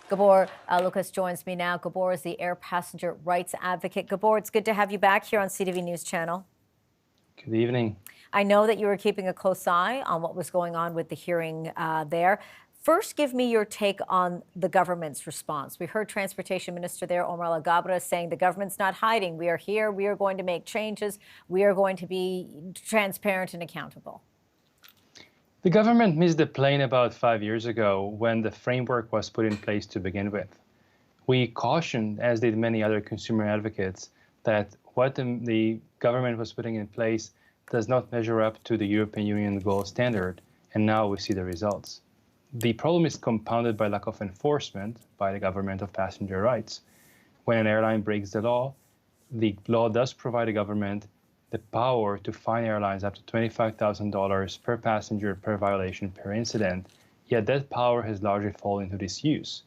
Gabor Lukacs joins me now. Gabor is the air passenger rights advocate. Gabor, it's good to have you back here on CTV News Channel. Good evening. I know that you were keeping a close eye on what was going on with the hearing there. First, give me your take on the government's response. We heard Transportation Minister there, Omar Al-Gabra, saying the government's not hiding. We are here. We are going to make changes. We are going to be transparent and accountable. The government missed the plane about 5 years ago when the framework was put in place to begin with. We cautioned, as did many other consumer advocates, that what the government was putting in place does not measure up to the European Union gold standard, and now we see the results. The problem is compounded by lack of enforcement by the government of passenger rights. When an airline breaks the law does provide the government the power to fine airlines up to $25,000 per passenger per violation per incident, yet that power has largely fallen into disuse.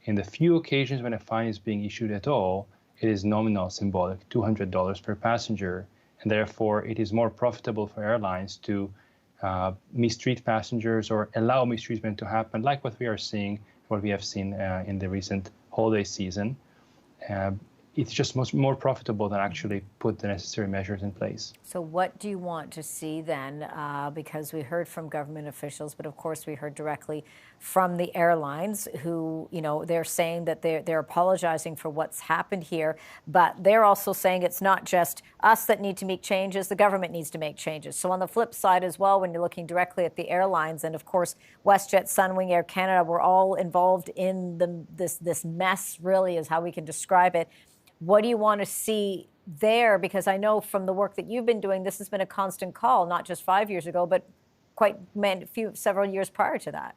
In the few occasions when a fine is being issued at all, it is nominal, symbolic, $200 per passenger, and therefore it is more profitable for airlines to mistreat passengers or allow mistreatment to happen, like what we have seen in the recent holiday season. It's just much more profitable than actually put the necessary measures in place. So what do you want to see then? Because we heard from government officials, but of course we heard directly from the airlines who, they're saying that they're apologizing for what's happened here, but they're also saying it's not just us that need to make changes, the government needs to make changes. So on the flip side as well, when you're looking directly at the airlines, and of course WestJet, Sunwing, Air Canada, we're all involved in this mess, really is how we can describe it. What do you want to see there? Because I know from the work that you've been doing, this has been a constant call, not just 5 years ago, but several years prior to that.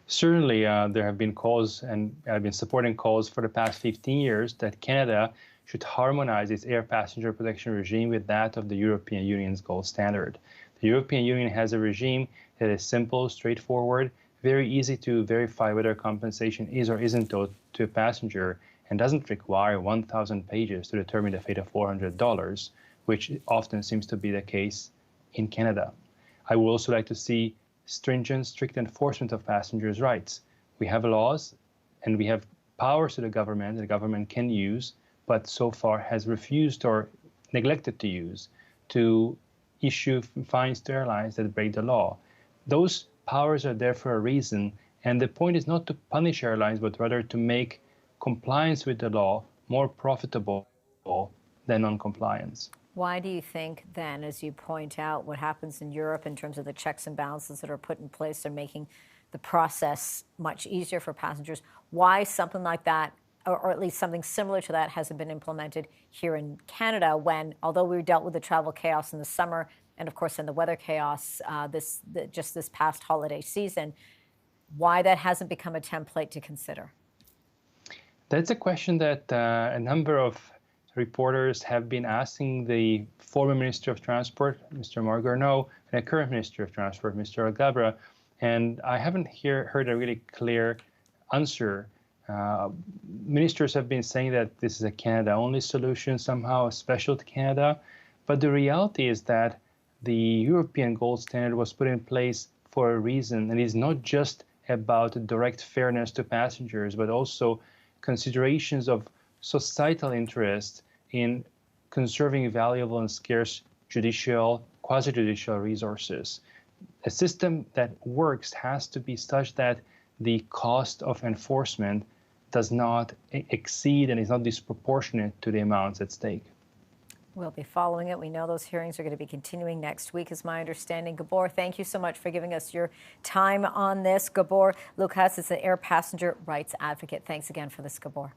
Certainly, there have been calls, and I've been supporting calls for the past 15 years that Canada should harmonize its air passenger protection regime with that of the European Union's gold standard. The European Union has a regime that is simple, straightforward, very easy to verify whether compensation is or isn't owed to a passenger, and doesn't require 1,000 pages to determine the fate of $400, which often seems to be the case in Canada. I would also like to see stringent, strict enforcement of passengers' rights. We have laws and we have powers to the government can use, but so far has refused or neglected to use to issue fines to airlines that break the law. Those powers are there for a reason, and the point is not to punish airlines, but rather to make compliance with the law more profitable than non-compliance. Why do you think then, as you point out, what happens in Europe in terms of the checks and balances that are put in place are making the process much easier for passengers? Why something like that, or at least something similar to that, hasn't been implemented here in Canada when, although we dealt with the travel chaos in the summer and of course in the weather chaos just this past holiday season, why that hasn't become a template to consider? That's a question that a number of reporters have been asking the former Minister of Transport, Mr. Margarneau, and the current Minister of Transport, Mr. Al-Gabra, and I haven't heard a really clear answer. Ministers have been saying that this is a Canada-only solution, somehow special to Canada, but the reality is that the European gold standard was put in place for a reason, and it's not just about direct fairness to passengers, but also considerations of societal interest in conserving valuable and scarce quasi-judicial resources. A system that works has to be such that the cost of enforcement does not exceed and is not disproportionate to the amounts at stake. We'll be following it. We know those hearings are going to be continuing next week, is my understanding. Gabor, thank you so much for giving us your time on this. Gabor Lukacs is the air passenger rights advocate. Thanks again for this, Gabor.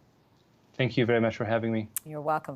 Thank you very much for having me. You're welcome.